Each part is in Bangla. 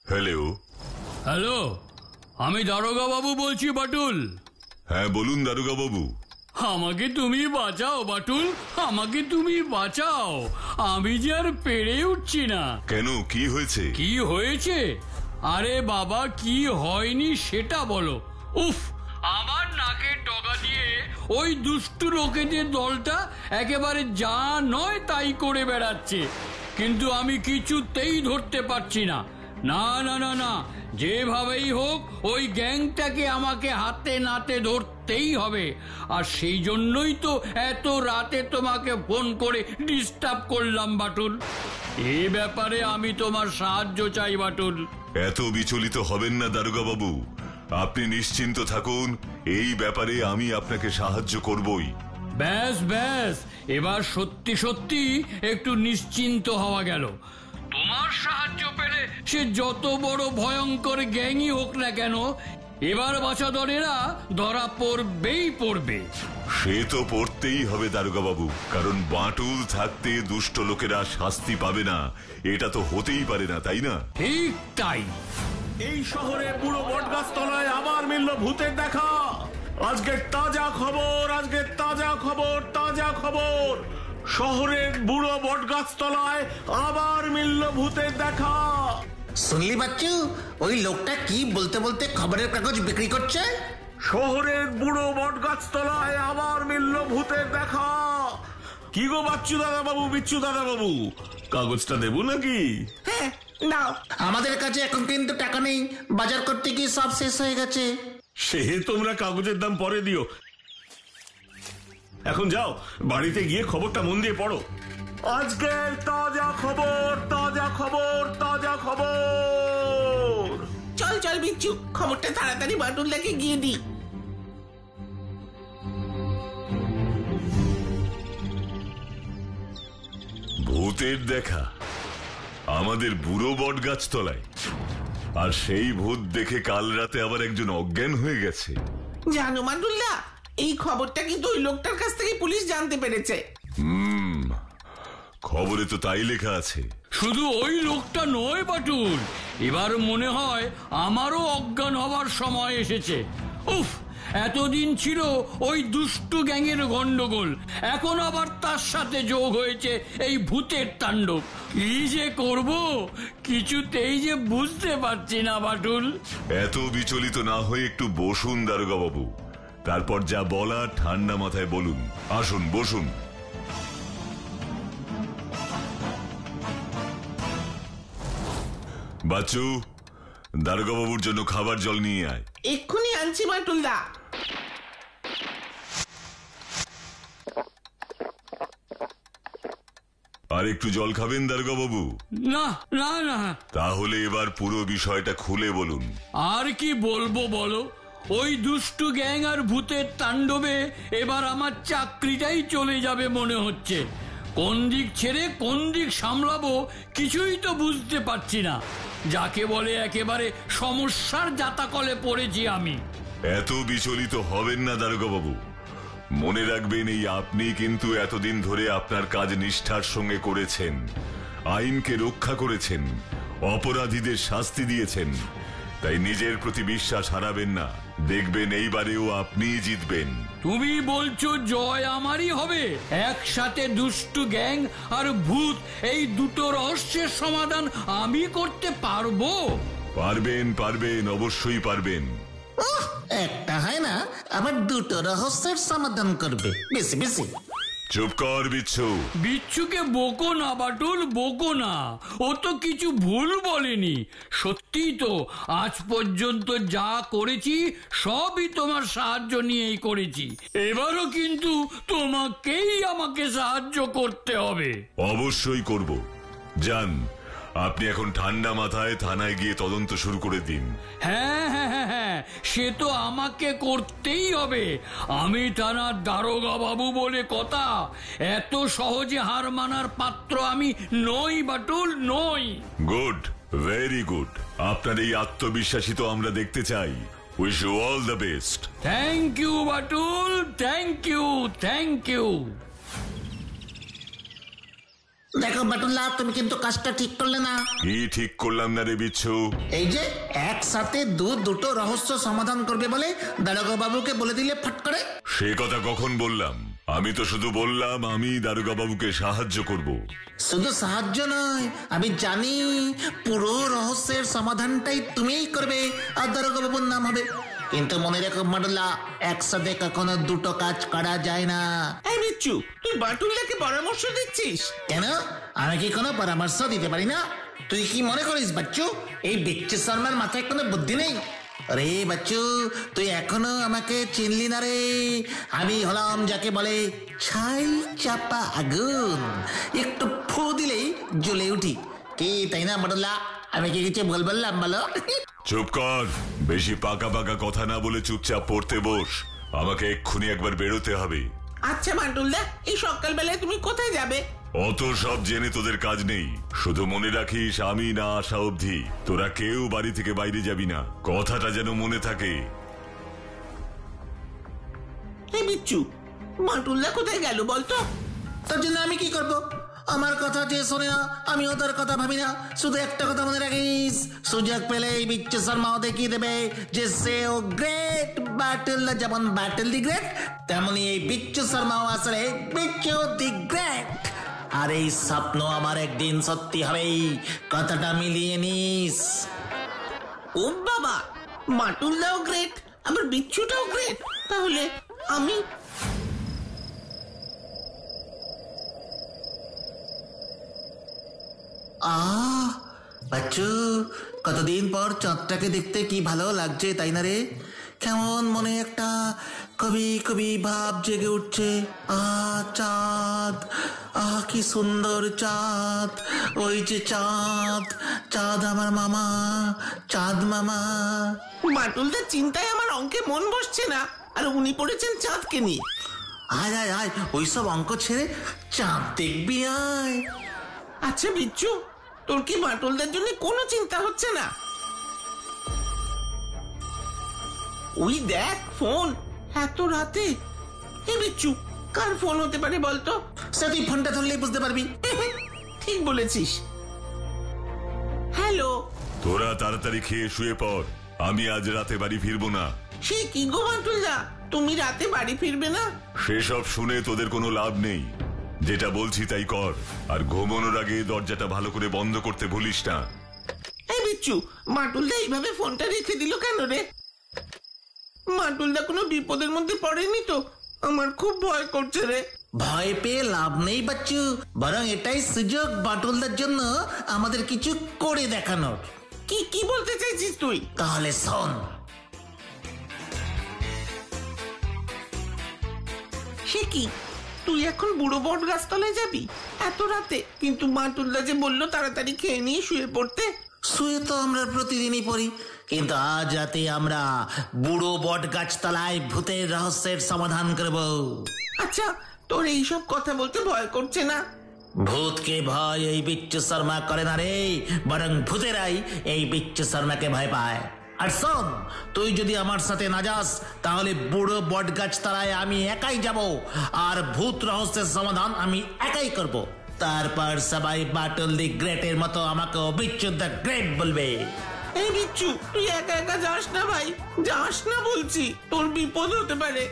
হ্যালো হ্যালো, আমি দারোগা বাবু বলছি বাটুল। হ্যাঁ বলুন দারোগা বাবু। আমাকে তুমি বাঁচাও বাটুল, আমাকে তুমি বাঁচাও, আমি যে আর পেরে উঠছি না। কেন, কি হয়েছে? কি হয়েছে? আরে বাবা, কি হয়নি সেটা বলো। উফ, আমার নাকের ডগা দিয়ে ওই দুষ্টু লোকেদের দলটা একেবারে যা নয় তাই করে বেড়াচ্ছে, কিন্তু আমি কিছুতেই ধরতে পারছি না। না না না না, যেভাবেই হোক ওই গ্যাংটাকে আমাকে হাতে নাতে ধরতেই হবে। আর সেই জন্যই তো এত রাতে তোমাকে ফোন করে ডিস্টার্ব করলাম বাটুল। এ ব্যাপারে আমি তোমার সাহায্য চাই বাটুল। এত বিচলিত হবেন না দারোগা বাবু, আপনি নিশ্চিন্ত থাকুন, এই ব্যাপারে আমি আপনাকে সাহায্য করবই। ব্যাস ব্যাস, এবার সত্যি সত্যি একটু নিশ্চিন্ত হওয়া গেল। তোমার সাহায্য পেলে সে যত বড় ভয়ঙ্কর গ্যাংই হোক না কেন, এবার বাছাধরেরা ধরা পড়বেই পড়বে। সে তো পড়তেই হবে দারোগা বাবু, কারণ বাঁটুল থাকতে দুষ্ট লোকেরা শাস্তি পাবে না, এটা তো হতেই পারে না, তাই না? ঠিক তাই। এই শহরে পুরো বটগাছ তলায় আবার মিলল ভূতের দেখা। আজকের তাজা খবর, আজকের তাজা খবর, তাজা খবর। শহরের বুড়ো বটগাছ তলায় আবার মিলল ভূতের দেখা। শুনলি বাচ্চু, ওই লোকটা কি বলতে বলতে খবরের কাগজ বিক্রি করছে? শহরের বুড়ো বটগাছ তলায় আবার মিলল ভূতের দেখা। কি গো বাচ্চু দাদা বাবু, বিচ্ছু দাদা বাবু, কাগজটা দেবো নাকি? হ্যাঁ নাও। আমাদের কাছে এখন কিন্তু টাকা নেই, বাজার করতে গিয়ে সব শেষ হয়ে গেছে। সে তোমরা কাগজের দাম পরে দিও, এখন যাও বাড়িতে গিয়ে খবরটা মন দিয়ে পড়ো। আজকের তাজা খবর, তাজা খবর, তাজা খবর। চল চল বিচ্ছু, খবরটা তাড়াতাড়ি বাটুলদাকে গিয়ে দি। ভূতের দেখা আমাদের বুড়ো বট গাছ তলায়, আর সেই ভূত দেখে কাল রাতে আবার একজন অজ্ঞান হয়ে গেছে। জানো বাটুলদা, এই খবরটা কিন্তু ওই লোকটার কাছ থেকে পুলিশ জানতে পেরেছে। খবরে তো তাই লেখা আছে। শুধু ওই লোকটা নয় বাটুল, এবার মনে হয় আমারও অজ্ঞান হবার সময় এসেছে। উফ, এতদিন ছিল ওই দুষ্টু গ্যাংয়ের গন্ডগোল, এখন আবার তার সাথে যোগ হয়েছে এই ভূতের তাণ্ডব। কি যে করব কিছুতেই যে বুঝতে পারছি না বাটুল। এত বিচলিত না হয়ে একটু বসুন দারোগা বাবু, তারপর যা বলার ঠান্ডা মাথায় বলুন। আসুন বসুন। বাচ্চু, দারোগা বাবুর জন্য খাবার জল নিয়ে আয়। এক্ষুনি আনছি বাটুলদা। আর একটু জল খাবেন দারোগা বাবু? না না না। তাহলে এবার পুরো বিষয়টা খুলে বলুন। আর কি বলবো বলো, ওই দুষ্টু গ্যাং আর ভূতের তাণ্ডবে এবার আমার চাকরিটাই চলে যাবে মনে হচ্ছে। কোন দিক ছেড়ে কোন দিক সামলাবো কিছুই তো বুঝতে পারছি না। যাকে বলে একেবারে সমস্যার জাতাকলে পড়েছি আমি। এত বিচলিত হবেন না দারোগা বাবু, মনে রাখবেন এই আপনি কিন্তু এতদিন ধরে আপনার কাজ নিষ্ঠার সঙ্গে করেছেন, আইনকে রক্ষা করেছেন, অপরাধীদের শাস্তি দিয়েছেন, তাই নিজের প্রতি বিশ্বাস হারাবেন না। দেখবেন এইবারেও আপনিই জিতবেন। তুমি বলছো জয় আমারই হবে? একসাথে দুষ্টু গ্যাং আর ভূত, এই দুটো রহস্যের সমাধান আমি করতে পারবো? পারবেন, পারবেন, অবশ্যই পারবেন। একটা হয় না, আবার দুটো রহস্যের সমাধান করবে। বেশি বেশি চুপ কর বিচ্ছু। বিচ্ছুকে বকো না বাটুল, বকো না, ও তো কিছু ভুল বলেনি। সত্যি তো আজ পর্যন্ত যা করেছি সবই তোমার সাহায্য নিয়েই করেছি, এবারও কিন্তু তোমাকেই আমাকে সাহায্য করতে হবে। অবশ্যই করব। যান, আপনি এখন ঠান্ডা মাথায় থানায় গিয়ে তদন্ত শুরু করে দিন। হ্যাঁ হ্যাঁ হ্যাঁ হ্যাঁ, সে তো আমাকে করতেই হবে। আমি থানার দারোগা বাবু বলে কথা। এত সহজে হার মানার পাত্র আমি নই বাটুল, নই। Good, very good. আপনার এই আত্মবিশ্বাসী তো আমরা দেখতে চাই। Wish you all the best. Thank you Batul, thank you, thank you. দেখো বাটুল্লাহ, তুমি কিন্তু কাজটা ঠিক করলে না। কি ঠিক করলাম না রে বিচ্ছু? এই যে একসাথে দুটো রহস্য সমাধান করবে বলে দারোগা বাবুকে বলে দিলে ফট করে। সে কথা কখন বললাম? আমি তো শুধু বললাম আমি দারোগা বাবুকে সাহায্য করব। শুধু সাহায্য নয়, আমি জানি পুরো রহস্যের সমাধানটাই তুমিই করবে আর দারোগা বাবুর নাম হবে। কিন্তু মনে রেখো বাটুল্লাহ, একসাথে কখনো দুটো কাজ করা যায় না। এই বিচ্ছু, তুই বাটুলদাকে পরামর্শ দিচ্ছিস? কেন, আমি কি কোনো পরামর্শ দিতে পারি না? তুই কি মনে করিস বাচ্চু এই বিচ্ছু শর্মার মাথায় কোনো বুদ্ধি নেই? আরে বাচ্চু, তুই এখনো আমাকে চিনলি না রে। আমি হলাম যাকে বলে ছাই চাপা আগুন, একটু ফু দিলেই জ্বলে উঠি। কি তাই না বাটুল্লাহ? আমি কি কিছু বললাম বলো? চুপ কর, বেশি পাকা পাকা কথা না বলে চুপচাপ পড়তে বস। আমাকে এক্ষুনি একবার বেরোতে হবে। আচ্ছা বাটুলদা, এই সকালবেলায় তুমি কোথায় যাবে? অত সব জেনে তোদের কাজ নেই। শুধু মনে রাখিস, আমি না আসা অবধি তোরা কেউ বাড়ি থেকে বাইরে যাবি না। কথাটা যেন মনে থাকে। এই বিচ্ছু, বাটুলদা কোথায় গেল বলতো? তার জন্য আমি কি করব? আমার কথা যে শোনে না, আমিও তার কথা ভাবি না। শুধু একটা কথা মনে রাখিস, সুযোগ পেলে এই বিচ্ছু শর্মাও দেখিয়ে দেবে যে সেও গ্রেট। বাটুল্লা যেমন বাটুল দি গ্রেট, তেমনি এই বিচ্ছু শর্মাও আসলে বিচ্ছু দি গ্রেট। আর এই স্বপ্ন আমার একদিন সত্যি হবেই, কথাটা মিলিয়ে নিস। ও বাবা, বাটুলদাও গ্রেট, আবার বিচ্ছুটাও গ্রেট। তাহলে আমি বাচ্চু, কতদিন পর চাঁদটাকে দেখতে কি ভালো লাগছে তাই না রে? কেমন মনে একটা কবি কবি ভাব জেগে উঠছে। চাঁদ, কি সুন্দর চাঁদ। ওই যে চাঁদ, চাঁদ আমার মামা, চাঁদ মামা। বাটুলদার চিন্তায় আমার অঙ্কে মন বসছে না, আর উনি পড়েছেন চাঁদকে নিয়ে। আয় আয় আয়, ওইসব অঙ্ক ছেড়ে চাঁদ দেখবি আয়। আচ্ছা বিচ্ছু, তোর কি বাটুলদার জন্য কোনো চিন্তা হচ্ছে না? ওই দেখ ফোন, এত রাতে। এ বিচ্ছু, কার ফোন হতে পারে বলতো? সে তুই ফোনটা ধরলেই বুঝতে পারবি। ঠিক বলেছিস। হ্যালো। তোরা তাড়াতাড়ি খেয়ে শুয়ে পড়। আমি আজ রাতে বাড়ি ফিরবো না। সে কি গো বাটুলদা, তুমি রাতে বাড়ি ফিরবে না? সেসব শুনে তোদের কোনো লাভ নেই। যেটা বলছি তাই কর, আর ঘুমানোর আগে দরজাটা ভালো করে বন্ধ করতে ভুলিস না। এই বিচ্ছু, বাটুলদা এইভাবে ফোনটা রেখে দিল কেন রে? বাটুলদা কোনো বিপদের মধ্যে পড়েনি তো? আমার খুব ভয় করছে রে। ভয় পেয়ে লাভ নেই বাচ্চু, বরং এটাই সুযোগ বাটুলদার জন্য আমাদের কিছু করে দেখানোর। কি কি বলতে চাইছিস তুই? তাহলে শোন। সে কি, তুই এখন বুড়ো বট গাছতলায় যাবি এত রাতে? কিন্তু বাটুলদা যে বললো তাড়াতাড়ি খেয়ে নিয়ে শুয়ে পড়তে। শুয়ে তো আমরা প্রতিদিনই পড়ি, কিন্তু আজ রাতে আমরা বুড়ো বট গাছতলায় ভূতের রহস্যের সমাধান করব। আচ্ছা, তোর এইসব কথা বলতে ভয় করছে না? ভূতকে ভয় এই বিচ্ছু শর্মা করে না রে, বরং ভূতেরাই এই বিচ্ছু শর্মাকে ভয় পায়। আর শোন, তুই যদি আমার সাথে না যাস তাহলে বুড়ো বট গাছতলায় আমি একাই যাব, আর ভূত রহস্যের সমাধান আমি একাই করব। তারপর সবাই বাটুল দি গ্রেটের মতো আমাকে বিচ্ছু দ্য গ্রেট বলবে। এই বিচ্ছু, তুই একা একা যাস না ভাই, যাস না বলছি, তোর বিপদ হতে পারে।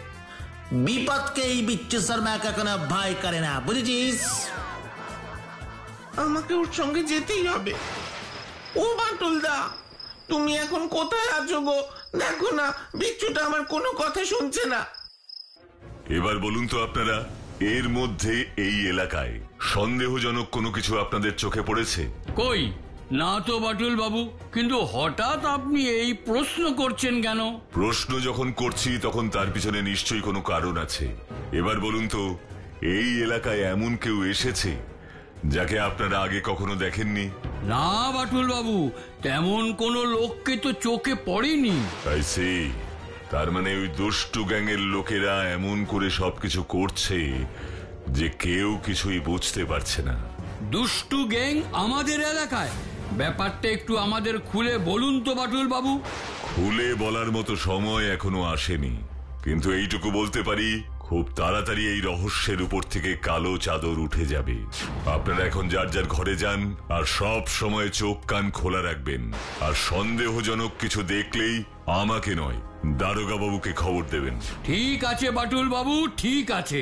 বিপদকে এই বিচ্ছু শর্মা কখনো ভয় করে না, বুঝেছিস? আমাকে ওর সঙ্গে যেতেই হবে। ও বাটুলদা, তুমি এখন কোথায় আছো গো? দেখো না, বিচ্ছুটা আমার কোনো কথা শুনছে না। এবার বলুন তো আপনারা, এর মধ্যে এই এলাকায় সন্দেহজনক কোনো কিছু আপনাদের চোখে পড়েছে? কই না তো বাটুল বাবু, কিন্তু হঠাৎ আপনি এই প্রশ্ন করছেন কেন? প্রশ্ন যখন করছি তখন তার পিছনে নিশ্চয়ই কোনো কারণ আছে। এবার বলুন তো, এই এলাকায় এমন কেউ এসেছে যাকে আপনারা আগে কখনো দেখেননি? না বাটুল বাবু, তেমন কোনো লোককে তো চোখে পড়েনি। I see. তার মানে ওই দুষ্টু গ্যাংয়ের লোকেরা এমন করে সবকিছু করছে যে কেউ কিছুই বুঝতে পারছে না। দুষ্টু গ্যাং আমাদের এলাকায়? ব্যাপারটা একটু আমাদের খুলে বলুন তো বাটুল বাবু। খুলে বলার মতো সময় এখনো আসেনি, কিন্তু এইটুকু বলতে পারি, খুব তাড়াতাড়ি এই রহস্যের উপর থেকে কালো চাদর উঠে যাবে। আপনারা এখন যার যার ঘরে যান, আর সব সময় চোখ কান খোলা রাখবেন। আর সন্দেহজনক কিছু দেখলেই আমাকে নয়, দারোগা বাবুকে খবর দেবেন। ঠিক আছে বাটুল বাবু, ঠিক আছে।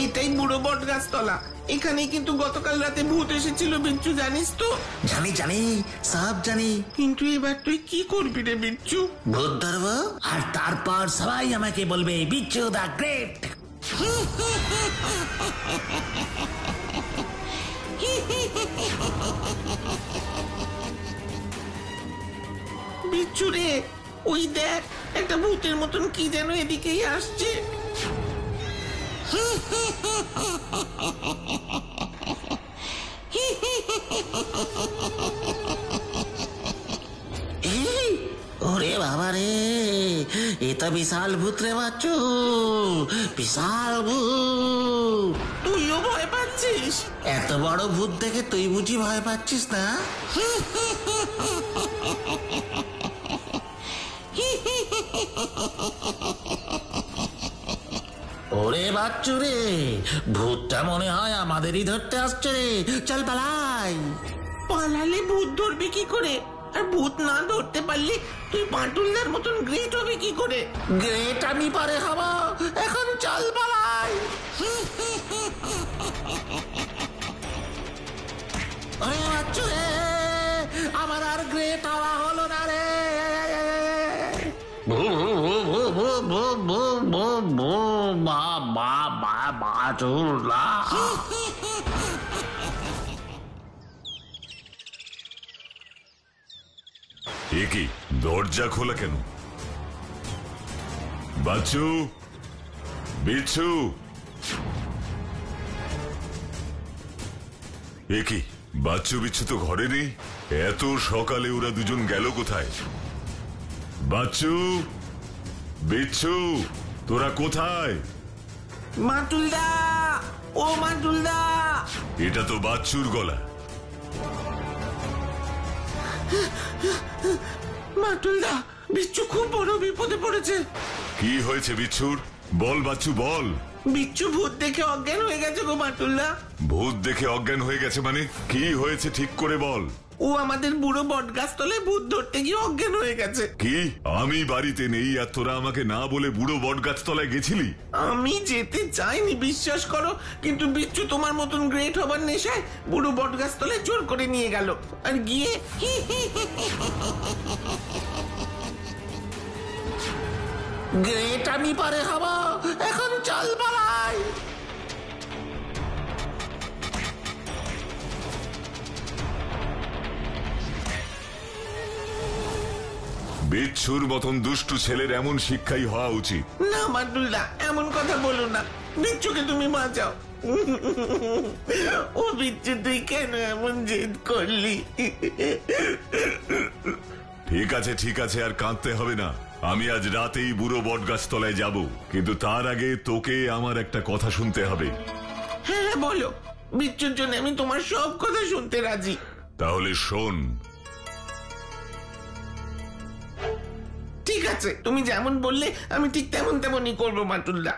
এটাই বুড়ো বট গাছতলা। এখানে কিন্তু গতকাল রাতে ভূত এসেছিল বিচ্ছু, জানিস তো? জানি জানি, সব জানি। কিন্তু এবার তুই কি করবি রে বিচ্ছু? ভূত ধরবো, আর তারপর সবাই আমাকে বলবে বিচ্ছু দা গ্রেট। বিচ্ছু রে, ওই দেখ, একটা ভূতের মতন কি যেন এদিকেই আসছে। এই, ওরে বাবা রে, এ তো বিশাল ভূত রে বাচ্চু, বিশাল ভূত। তুইও ভয় পাচ্ছিস? এত বড় ভূত দেখে তুই বুঝি ভয় পাচ্ছিস না? ওরে বাচ্চু রে, ভূতটা মনে হয় আমাদেরই ধরতে আসছে রে, চল পালাই। পালালে ভূত ধরবি কি করে? আর ভূত না ধরতে পারলে তুই পাটুলদার মতন গ্রেট হবে কি করে? গ্রেট আমি পারে হব, এখন চল পালাই। ওরে বাচ্চু রে, আমার আর গ্রেট হওয়া হলো না রে। কি দরজা খোলা কেন? বাচ্চু, বিচ্ছু, কি বাচ্চু বিচ্ছু তো ঘরে নেই। এত সকালে ওরা দুজন গেল কোথায়? বাচ্চু, বিচ্ছু, তোরা কোথায়? মাটুলদা, ও মাটুলদা। এটা তো বাচ্চুর গলা। মাটুলদা, বিচ্ছু খুব বড় বিপদে পড়েছে। কি হয়েছে বিচ্ছুর? বল বাচ্চু বল। বিচ্ছু ভূত দেখে অজ্ঞান হয়ে গেছে গো মাটুলদা। ভূত দেখে অজ্ঞান হয়ে গেছে মানে? কি হয়েছে ঠিক করে বল। ও আমাদের বুড়ো বট গাছ তলায় ভূত ধরতে গিয়ে অজ্ঞান হয়ে গেছে। কি? আমি বাড়িতে নেই আর তোরা আমাকে না বলে বুড়ো বট গাছ তলায় গেছিলি? আমি যেতে চাইনি, বিশ্বাস করো, কিন্তু বিচ্ছু তোমার মতন গ্রেট হবার নেশায় বুড়ো বট গাছ তলায় জোর করে নিয়ে গেল। আর গিয়ে গ্রেট আমি পারে হব, এখন চল পালাই। বিচ্ছুর মতন দুষ্টু ছেলের এমন শিক্ষাই হওয়া উচিত। না মাটুলদা, এমন কথা বলো না। বিচ্ছুকে তুমি বাঁচাও। ও বিচ্ছু, তুই কেন এমন জেদ করলি? ঠিক আছে ঠিক আছে, আর কাঁদতে হবে না। আমি আজ রাতেই বুড়ো বট গাছ তলায় যাব, কিন্তু তার আগে তোকে আমার একটা কথা শুনতে হবে। হ্যাঁ হ্যাঁ বলো, বিচ্ছুর জন্য আমি তোমার সব কথা শুনতে রাজি। তাহলে শোন। ঠিক আছে, তুমি যেমন বললে আমি ঠিক তেমনই করবো মাটুলদা।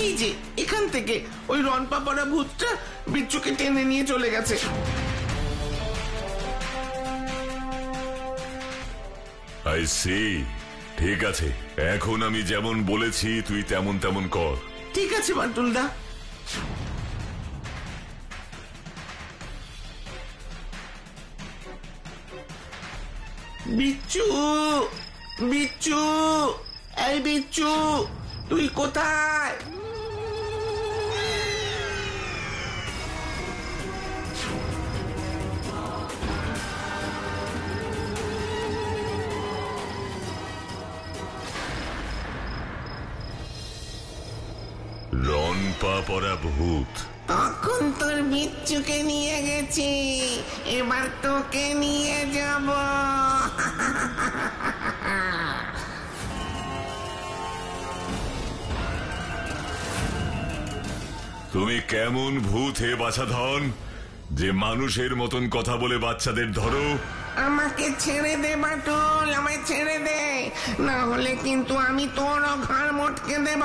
এই যে এখান থেকে ওই রনপা পড়া ভূতটা বিচ্ছুকে টেনে নিয়ে চলে গেছে। I see. ঠিক আছে, এখন আমি যেমন বলেছি তুই তেমন কর। ঠিক আছে মাটুলদা। বিচ্ছু, বিচ্ছু, এই বিচ্ছু, তুই কোথায়? রনপা পরা ভূত। তখন তোর বিচ্ছুকে নিয়ে গেছি, এবার তোকে নিয়ে যাব। তুমি কেমন ভূত হে বাছাধন, যে মানুষের মতন কথা বলে বাচ্চাদের ধরো? আমাকে ছেড়ে দে বাটুল, আমায় ছেড়ে দে, না হলে কিন্তু আমি তোরও ঘাড় মটকে দেব।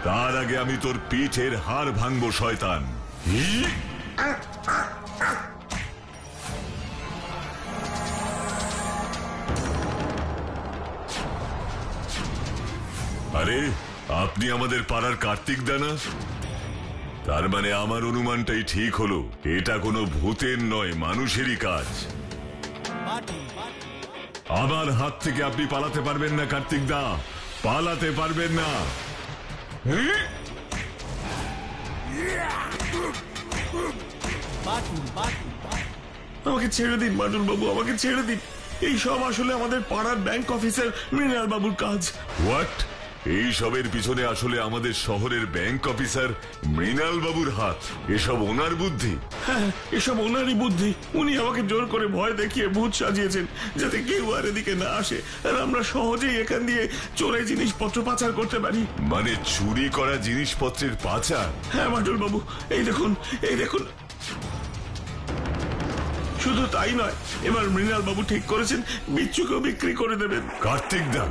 তার আগে আমি তোর পিঠের হাড় ভাঙবো শয়তান। আরে আপনি আমাদের পাড়ার কার্তিক দা না? তার মানে আমার অনুমানটাই ঠিক হলো, এটা কোনো ভূতের নয়, মানুষেরই কাজ। আমার হাত থেকে আপনি পালাতে পারবেন না কার্তিক দা, পালাতে পারবেন না। আমাকে ছেড়ে দিন বাটুল বাবু, আমাকে ছেড়ে দিন। এই সব আসলে আমাদের পাড়ার ব্যাংক অফিসার মৃণাল বাবুর কাজ। হোয়াট? এই সবের পিছনে আসলে আমাদের শহরের ব্যাংক অফিসার মৃণাল বাবুর হাত? এসব ওনার বুদ্ধি? হ্যাঁ, এসব ওনারই বুদ্ধি। উনি আমাকে জোর করে ভয় দেখিয়ে ভূত সাজিয়েছেন, যাতে কেউ আর এদিকে না আসে, আর আমরা সহজেই এখান দিয়ে চোরাই জিনিসপত্র পাচার করতে পারি। মানে চুরি করা জিনিসপত্রের পাচার? হ্যাঁ বাটুল বাবু, এই দেখুন, এই দেখুন। শুধু তাই নয়, এবার মৃণাল বাবু ঠিক করেছেন বিচ্ছুকেও বিক্রি করে দেবেন। কার্তিক দা?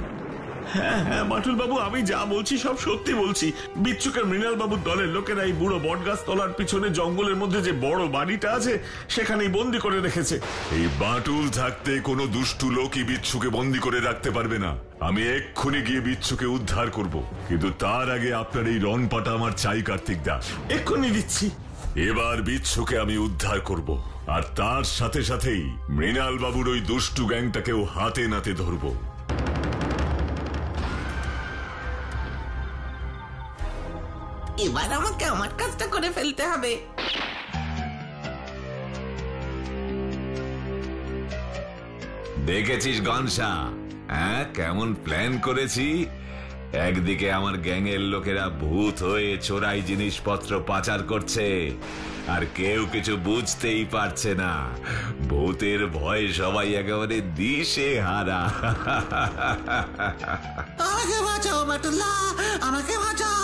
হ্যাঁ হ্যাঁ বাটুল বাবু, আমি যা বলছি সব সত্যি বলছি। বিচ্ছুকে মৃণাল বাবুর দলের লোকেরা এই বুড়ো বটগাছ তলার পিছনে জঙ্গলের মধ্যে যে বড় বাড়িটা আছে সেখানেই বন্দি করে রেখেছে। এই বাটুল থাকতে কোনো দুষ্টু লোকই বিচ্ছুকে বন্দি করে রাখতে পারবে না। আমি এক্ষুনি গিয়ে বিচ্ছুকে উদ্ধার করব, কিন্তু তার আগে আপনার এই রনপাটা আমার চাই কার্তিক দা। এক্ষুনি দিচ্ছি। এবার বিচ্ছুকে আমি উদ্ধার করব, আর তার সাথে সাথেই মৃণাল বাবুর ওই দুষ্টু গ্যাংটাকেও হাতে নাতে ধরবো। এবার আমাকে আমার কাজটা করে ফেলতে হবে। দেখেছিস গনসা, হ্যাঁ কেমন প্ল্যান করেছি? একদিকে আমার গ্যাংয়ের লোকেরা ভূত হয়ে চোরাই জিনিসপত্র পাচার করছে, আর কেউ কিছু বুঝতেই পারছে না। ভূতের ভয়ে সবাই একেবারে দিশে হারা। আমাকে বাঁচাও বাটুল্লা, আমাকে বাঁচাও।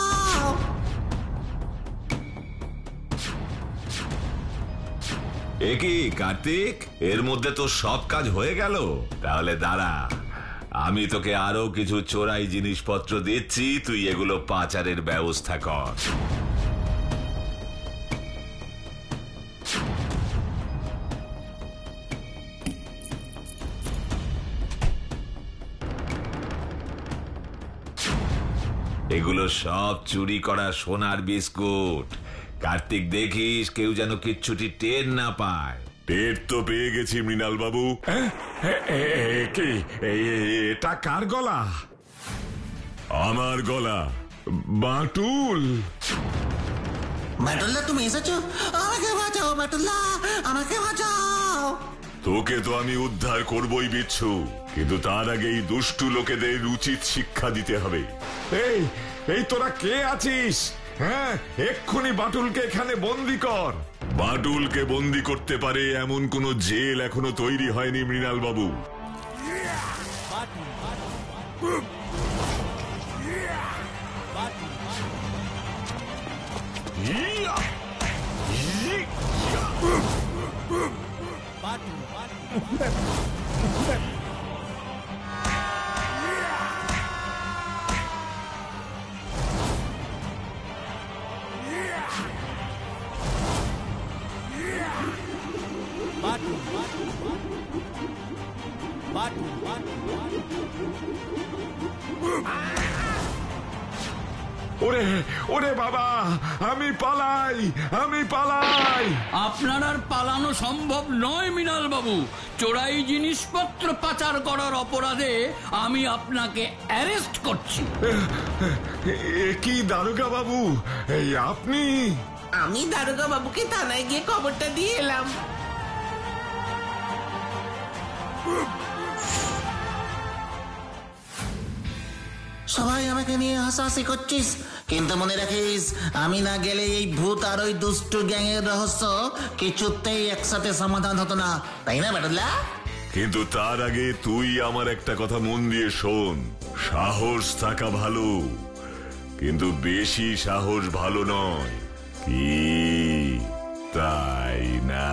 একি কার্তিক, এর মধ্যে তো সব কাজ হয়ে গেল। তাহলে দাঁড়া, আমি তোকে আরো কিছু চোরাই জিনিসপত্র দিচ্ছি, তুই এগুলো পাচারের ব্যবস্থা কর। এগুলো সব চুরি করা সোনার বিস্কুট। কার্তিক, দেখিস কেউ যেন কিচ্ছুটি টের না পায়। টের তো পেয়ে গেছি মৃণাল বাবু। এটা কার গলা? আমার গলা। বাটুল? বাটুল্লা তুমি এসেছো? আমাকে বাঁচাও বাটুল্লা, আমাকে বাঁচাও। তোকে তো আমি উদ্ধার করবই বিচ্ছু, কিন্তু তার আগে এই দুষ্টু লোকেদের উচিত শিক্ষা দিতে হবে। এই তোরা কে আছিস? হ্যাঁ, এক্ষুনি বাটুলকে এখানে বন্দি কর। বাটুলকে বন্দি করতে পারে এমন কোন জেল এখনো তৈরি হয়নি মৃণাল বাবু। ওরে ওরে বাবা, আমি পালাই, আমি পালাই। আপনার আর পালানো সম্ভব নয় মৃণাল বাবু। চোরাই জিনিসপত্র পাচার করার অপরাধে আমি আপনাকে অ্যারেস্ট করছি। কি দারোগা বাবু, এই আপনি? আমি দারোগা বাবুকে থানায় গিয়ে খবরটা দিয়ে এলাম। সবাই আমাকে নিয়ে হাসাহাসি করছিস, কিন্তু মনে রাখিস আমি না গেলে এই ভূত আর ওই দুষ্টু গ্যাংয়ের রহস্য কিছুতেই একসাথে সমাধান হতো না, তাই না বাটুলদা? কিন্তু তার আগে তুই আমার একটা কথা মন দিয়ে শোন। সাহস থাকা ভালো, কিন্তু বেশি সাহস ভালো নয়, কি তাই না?